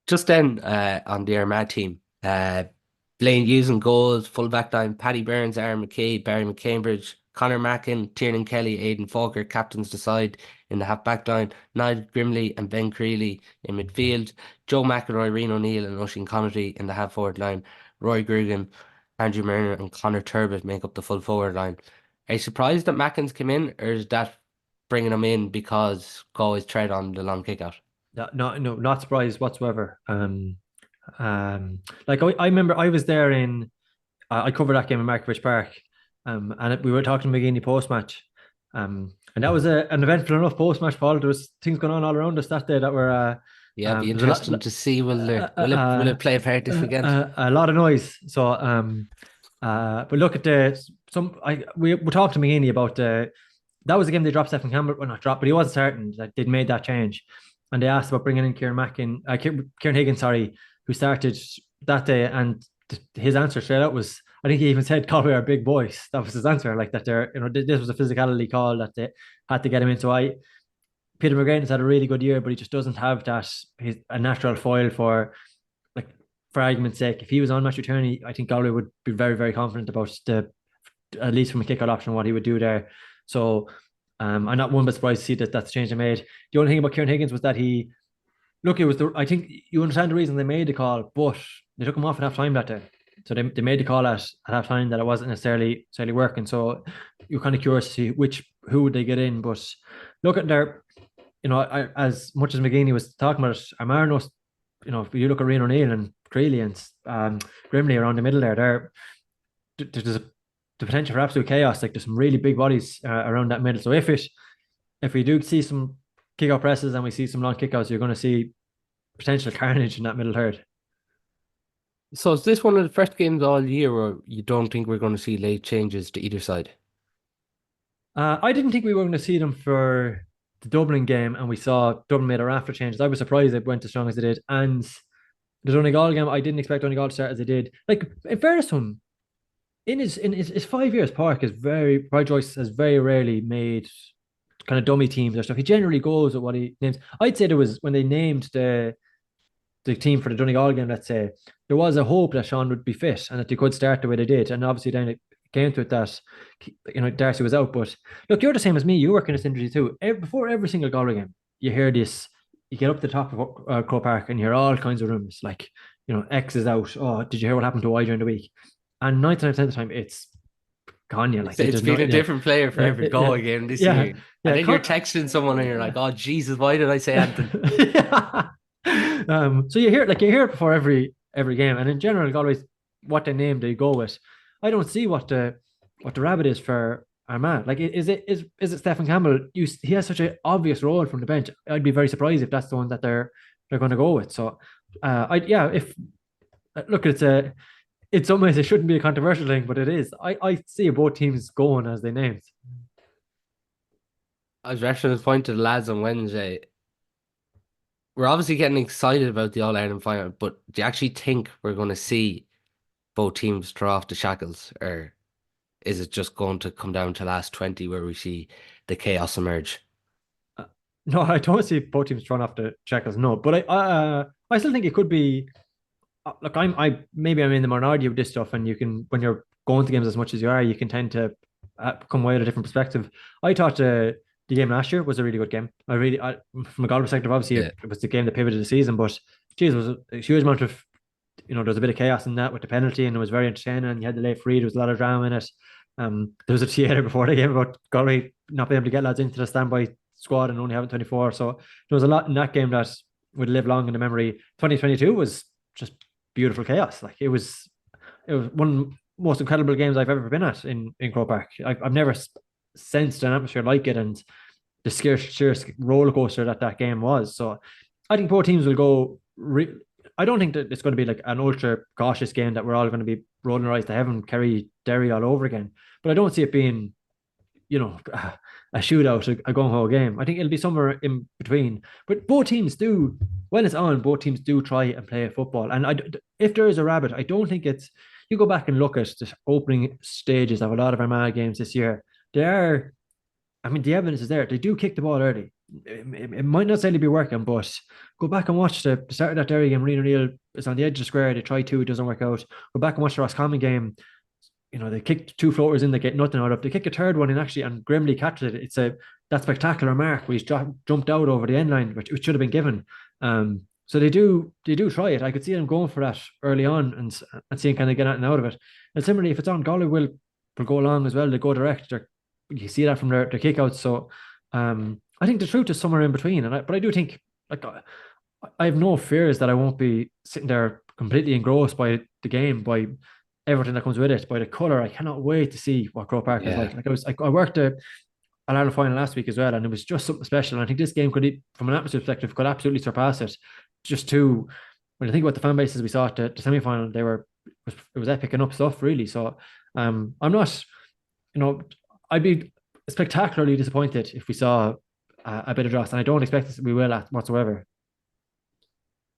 Just then, on the Armagh team, Blaine Hughes and goals, full back line, Paddy Burns, Aaron McKay, Barry McCambridge, Conor Mackin, Tiernan Kelly, Aidan Falker, captains the side in the half back line, Nigel Grimley and Ben Creeley in midfield, Joe McElroy, Rian O'Neill and Oisin Connerty in the half forward line, Roy Grugan, Andrew Mariner and Conor Turbot make up the full forward line. Are you surprised that Mackins came in, or is that bringing him in because Galway's tread on the long kick out? No, not surprised whatsoever. Like I remember I was there I covered that game in Markievicz Park, and we were talking to McGeaney post match, and that was an eventful enough post match. Paul, there was things going on all around us that day that were Yeah, it'd be interesting to see will it play a part this weekend? A lot of noise. So but look at we talked to McGeaney about that was the game they dropped Stephen Campbell, well not dropped, but he wasn't certain that they'd made that change, and they asked about bringing in Kieran Higgins, sorry, who started that day, and his answer straight out was, I think he even said Galway are big boys. That was his answer, like that this was a physicality call that they had to get him in. So Peter McGrain's had a really good year, but he just doesn't have a natural foil for, like, for argument's sake. If he was on match return, I think Galway would be very, very confident about at least from a kick-out option, what he would do there. So I'm not one bit surprised to see that's the change they made. The only thing about Kieran Higgins was that I think you understand the reason they made the call, but they took him off at half time that day. So they made the call at half time that it wasn't necessarily working. So you're kind of curious to see who would they get in. But look at their, as much as McGeaney was talking about it, Armagh, if you look at Rian O'Neill and Creeley and Grimley around the middle there's the potential for absolute chaos. Like there's some really big bodies around that middle. So if we do see some kick-out presses and we see some long kick-outs, you're going to see potential carnage in that middle third. So is this one of the first games all year where you don't think we're going to see late changes to either side? I didn't think we were going to see them for the Dublin game, and we saw Dublin made a raft of changes. I was surprised they went as strong as they did. And the Donegal game, I didn't expect Donegal to start as they did. Like, in fairness to him, in his 5 years, Brian Joyce has very rarely made kind of dummy teams or stuff. He generally goes with what he names. I'd say there was, when they named the team for the Donegal game, let's say, there was a hope that Sean would be fit and that they could start the way they did. And obviously then it came to it that, Darcy was out. But look, you're the same as me. You work in this industry too. Before every single Galway game, you hear this, you get up to the top of Crow Park and you hear all kinds of rumours like, X is out. Oh, did you hear what happened to Y during the week? And 99% of the time, it's Ganya. Like, it's been a different player for every Galway game this year. And then you're texting someone and you're like, oh, Jesus, why did I say Anton? So you hear it before every game, and in general, Galway's what they name they go with. I don't see what the what the rabbit is for Armagh. Like, is it Stephen Campbell? He has such an obvious role from the bench. I'd be very surprised if that's the one that they're going to go with. So, I yeah, if look, in some ways it shouldn't be a controversial thing, but it is. I see both teams going as they named. I was referencing this point to the lads on Wednesday. We're obviously getting excited about the All Ireland final, but do you actually think we're going to see both teams throw off the shackles, or is it just going to come down to last 20 where we see the chaos emerge? Uh, no, I don't see both teams throwing off the shackles. No, but I still think it could be. Look, maybe I'm in the minority of this stuff, and you can, when you're going to games as much as you are, you can tend to come away with a different perspective. I thought the game last year was a really good game. From a Galway perspective, obviously Yeah. it was the game that pivoted the season, but geez, it was a huge amount of, there was a bit of chaos in that with the penalty, and it was very entertaining. And you had the late free, there was a lot of drama in it. There was a theatre before the game about Galway not being able to get lads into the standby squad and only having 24. So there was a lot in that game that would live long in the memory. 2022 was just beautiful chaos. Like, it was one of the most incredible games I've ever been at in Croke Park. I've never sensed an atmosphere like it, and the sheer roller coaster that game was. So I think both teams will go. I don't think that it's going to be like an ultra cautious game that we're all going to be rolling our eyes to heaven, Kerry, Derry all over again. But I don't see it being, a shootout, a gung ho game. I think it'll be somewhere in between. But both teams do, when it's on, both teams do try and play football. And if there is a rabbit, I don't think it's. You go back and look at the opening stages of a lot of Armagh games this year. They are, I mean, the evidence is there. They do kick the ball early. It might not necessarily be working, but go back and watch the start of that Derry game. Marine O'Neill is on the edge of the square. They try to, it doesn't work out. Go back and watch the Roscommon game. They kicked two floaters in, they get nothing out of. They kick a third one and Grimley catches it. It's that spectacular mark where he's jumped out over the end line, which should have been given. So they do try it. I could see them going for that early on and seeing kind of get out of it. And similarly, if it's on, Galway will go along as well. They go direct. You see that from their kickouts. So I think the truth is somewhere in between. But I do think, like, I have no fears that I won't be sitting there completely engrossed by the game, by everything that comes with it, by the colour. I cannot wait to see what Croke Park is like. I worked an Ireland final last week as well, and it was just something special. And I think this game could, from an atmosphere perspective, could absolutely surpass it. Just to, when I think about the fan bases we saw at the semi final, it was epic enough stuff, really. So I'm not, I'd be spectacularly disappointed if we saw a bit of dross, and I don't expect we will whatsoever.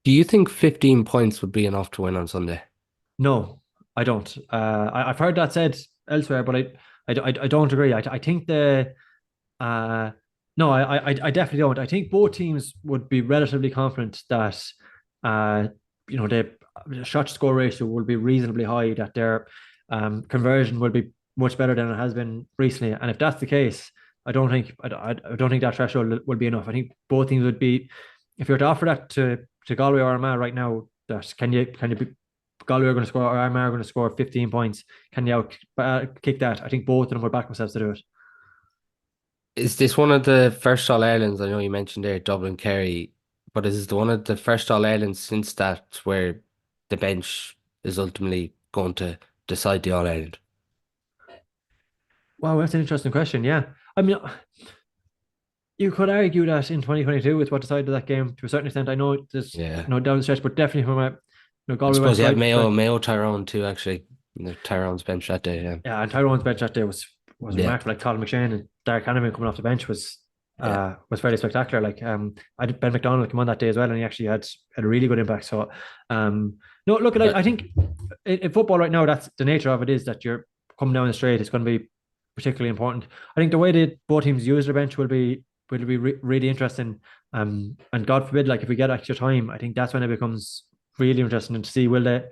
Do you think 15 points would be enough to win on Sunday? No, I don't. I've heard that said elsewhere, but I don't agree. I think no, I definitely don't. I think both teams would be relatively confident that the shot score ratio will be reasonably high, that their conversion will be much better than it has been recently. And if that's the case, I don't think that threshold will be enough. I think both teams would be, if you were to offer that to Galway or Armagh right now, that can you be, Galway are going to score or Armagh are going to score 15 points, can you kick that? I think both of them would back themselves to do it. Is this one of the first All Irelands? I know you mentioned there Dublin, Kerry, but is this one of the first All Irelands since that where the bench is ultimately going to decide the All Ireland? Wow, that's an interesting question. Yeah, I mean, you could argue that in 2022 it's what decided that game to a certain extent. I know there's Yeah. no down the stretch, but definitely from a I Galway suppose went you have right. Mayo Tyrone too, actually. Tyrone's bench that day, yeah. Yeah, and Tyrone's bench that day was Yeah. remarkable. Like Colin McShane and Derek Hanneman coming off the bench was Yeah. fairly spectacular. Like I did Ben McDonald come on that day as well, and he actually had a really good impact. So no, look, I think in football right now, that's the nature of it, is that you're coming down the straight. It's going to be particularly important. I think the way that both teams use their bench will be really interesting. And God forbid, like if we get extra time, I think that's when it becomes really interesting to see will they.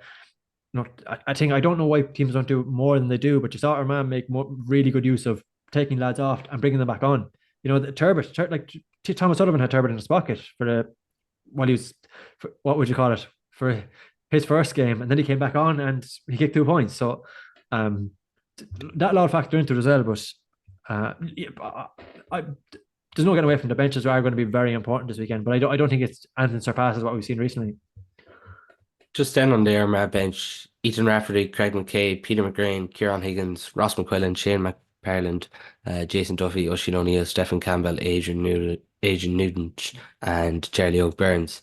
Not, I think I don't know why teams don't do more than they do, but you saw Armagh make really good use of taking lads off and bringing them back on. The Turbot, like Thomas Sullivan had Turbot in his pocket while he was, what would you call it, for his first game, and then he came back on and he kicked 2 points. So that lot factor into it as well. But there's no getting away from the benches are going to be very important this weekend. But I don't think it's anything surpasses what we've seen recently. Just then on the Armagh bench, Ethan Rafferty, Craig McKay, Peter McGrain, Kieran Higgins, Ross McQuillan, Shane McParland, Jason Duffy, Oisin O'Neill, Stephen Campbell, Adrian Newton, and Charlie Oak Burns.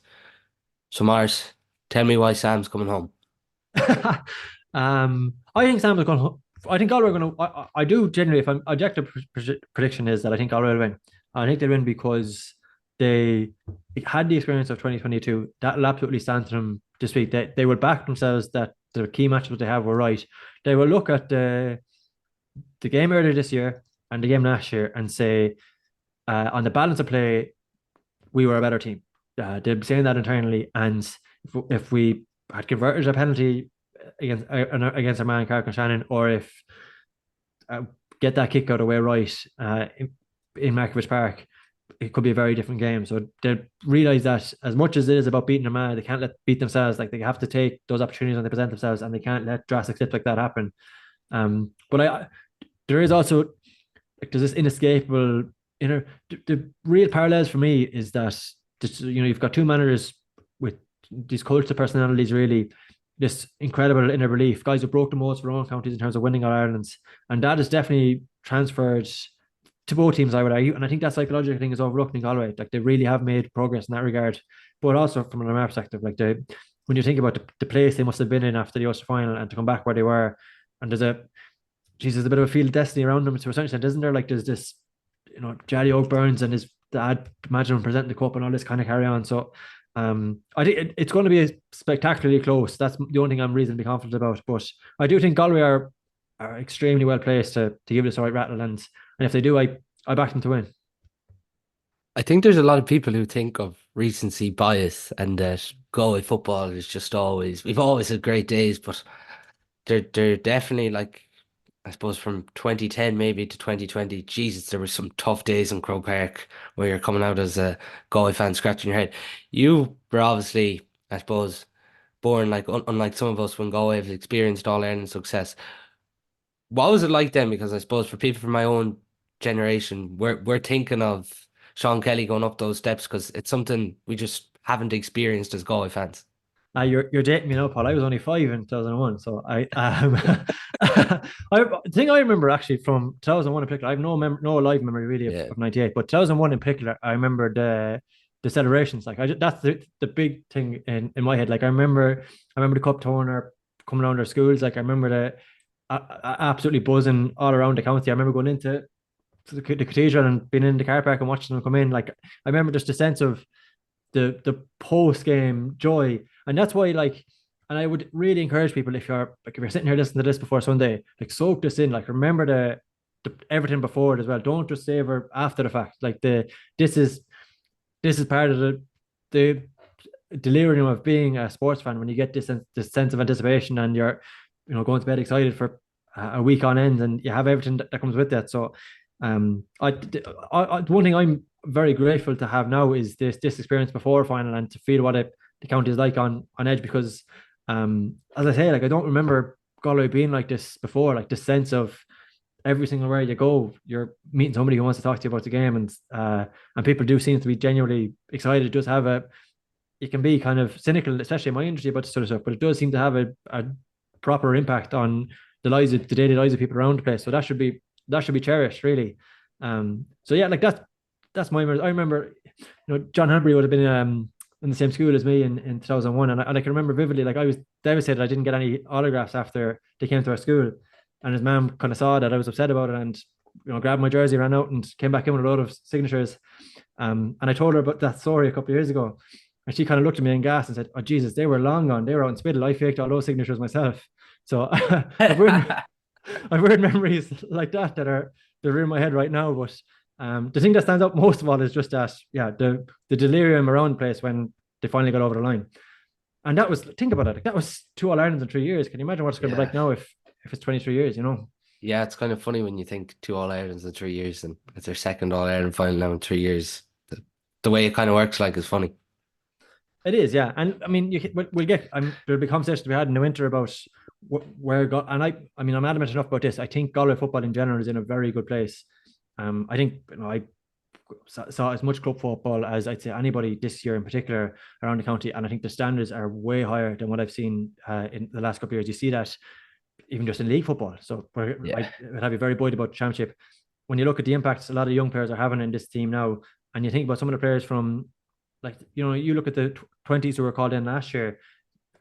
So Mars, tell me why Sam's coming home. I think Sam is going to. I think Galway are going to. I do generally. If I'm objective prediction is that I think Galway will win. I think they'll win because they had the experience of 2022. That will absolutely stand to them this week. They will back themselves that the key matches they have were right. They will look at the game earlier this year and the game last year and say, on the balance of play, we were a better team. They'll be saying that internally, and if we had converted a penalty against our man Carrick and Shannon, or if get that kick out of the way right in Markovich Park, it could be a very different game. So they realise that as much as it is about beating Armagh, they can't let beat themselves. Like they have to take those opportunities when they present themselves, and they can't let drastic slips like that happen. But there is also like there's this inescapable inner. The real parallels for me is that you've got two managers with these cults of personalities, really this incredible inner belief, guys who broke the most for own counties in terms of winning All Ireland's, and that is definitely transferred to both teams, I would argue. And I think that psychological thing is overlooked in Galway. Like they really have made progress in that regard, but also from an Armagh perspective, like when you think about the place they must have been in after the Ulster final and to come back where they were, and there's a bit of a field of destiny around them to a certain extent, isn't there? Like there's this, Jerry Oak Burns and his dad, imagine him presenting the cup and all this kind of carry on. So I think it's going to be spectacularly close. That's the only thing I'm reasonably confident about. But I do think Galway are extremely well placed to give this a right rattle, and if they do, I back them to win. I think there's a lot of people who think of recency bias and that Galway football is just always, we've always had great days, but they're definitely like, I suppose from 2010 maybe to 2020, Jesus, there were some tough days in Croke Park where you're coming out as a Galway fan scratching your head. You were obviously, I suppose, born like unlike some of us when Galway have experienced All Ireland success. What was it like then? Because I suppose for people from my own generation, we're thinking of Sean Kelly going up those steps because it's something we just haven't experienced as Galway fans. You're dating me now, Paul. I was only 5 in 2001, so the thing I remember actually from 2001 in particular, I have no live memory really Yeah. of 98, but 2001 in particular, I remember the celebrations. Like that's the big thing in my head. Like I remember the cup tournament coming around our schools. Like I remember absolutely buzzing all around the county. I remember going into the cathedral and being in the car park and watching them come in. Like I remember just the sense of the post game joy, and that's why and I would really encourage people, if you're sitting here listening to this before Sunday, like soak this in, like remember the everything before it as well. Don't just savor after the fact. Like this is part of the delirium of being a sports fan when you get this sense of anticipation and you're going to bed excited for a week on end and you have everything that comes with that. So one thing I'm very grateful to have now is this experience before final and to feel what the county is like on edge, because as I say, like I don't remember Galway being like this before, like this sense of every single where you go, you're meeting somebody who wants to talk to you about the game, and people do seem to be genuinely excited. It does have it can be kind of cynical, especially in my industry, about this sort of stuff, but it does seem to have a proper impact on the daily lives of people around the place. So that should be cherished, really. So yeah, like that's my memory. I remember, John Henbury would have been in the same school as me in 2001, and I can remember vividly. Like I was devastated I didn't get any autographs after they came to our school, and his mom kind of saw that I was upset about it, and grabbed my jersey, ran out, and came back in with a load of signatures. And I told her about that story a couple of years ago, and she kind of looked at me and gasped and said, "Oh Jesus, they were long gone. They were out in Spittle. I faked all those signatures myself." So I've weird memories like that they're in my head right now. But the thing that stands out most of all is just that, yeah, the delirium around the place when they finally got over the line. And that was, think about it, like that was 2 All-Irelands in 3 years. Can you imagine what it's going to be like now if it's 23 years, Yeah, it's kind of funny when you think 2 All-Irelands in 3 years and it's their second All-Ireland final now in 3 years. The way it kind of works like is funny. It is, yeah. And I mean, we'll get, there'll be conversations to be had in the winter about where and I mean, I'm adamant enough about this. I think Galway football in general is in a very good place. I think, I saw as much club football as I'd say anybody this year in particular around the county, and I think the standards are way higher than what I've seen in the last couple of years. You see that even just in league football. So Yeah. I'd have you very buoyed about the championship. When you look at the impacts a lot of young players are having in this team now, and you think about some of the players from, like, you look at the 20s who were called in last year,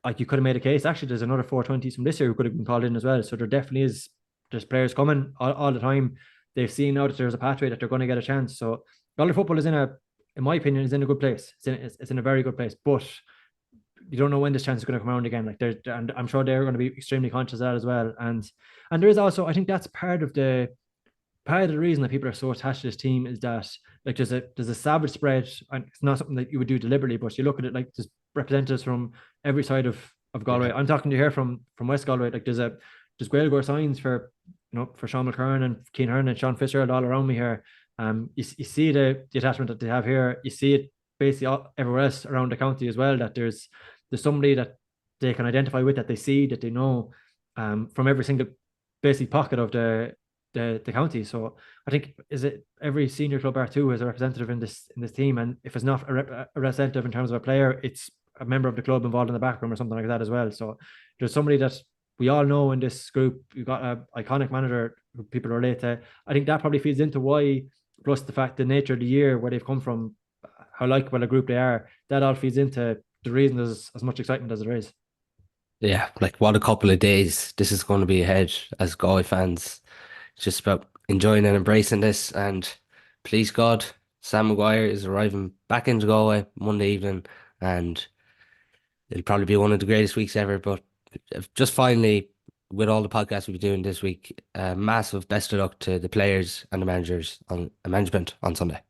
like you could have made a case. Actually, there's another 420s from this year who could have been called in as well. So there definitely is, there's players coming all the time. They've seen now that there's a pathway that they're going to get a chance. So Galway football is in my opinion, is in a good place. It's in a very good place, but you don't know when this chance is going to come around again. Like and I'm sure they're going to be extremely conscious of that as well. And there is also, I think that's part of the reason that people are so attached to this team is that, like, there's a savage spread, and it's not something that you would do deliberately, but you look at it like there's representatives from every side of Galway. Yeah. I'm talking to you here from West Galway. Like there's Gaeilgeoir signs for Sean McCurran and Keane Hearn and Sean Fitzgerald all around me here. You see the attachment that they have here. You see it basically everywhere else around the county as well. That there's somebody that they can identify with, that they see, that they know, from every single basically pocket of the county. So I think, is it every senior club R2 has a representative in this team, and if it's not a representative in terms of a player, it's a member of the club involved in the backroom or something like that as well. So there's somebody that we all know in this group. You've got an iconic manager who people relate to. I think that probably feeds into why, plus the fact, the nature of the year, where they've come from, how likable a group they are, that all feeds into the reason there's as much excitement as there is. Yeah, like what a couple of days this is going to be ahead as Galway fans. It's just about enjoying and embracing this. And please God, Sam Maguire is arriving back into Galway Monday evening, and it'll probably be one of the greatest weeks ever. But just finally, with all the podcasts we've been doing this week, massive best of luck to the players and the management on Sunday.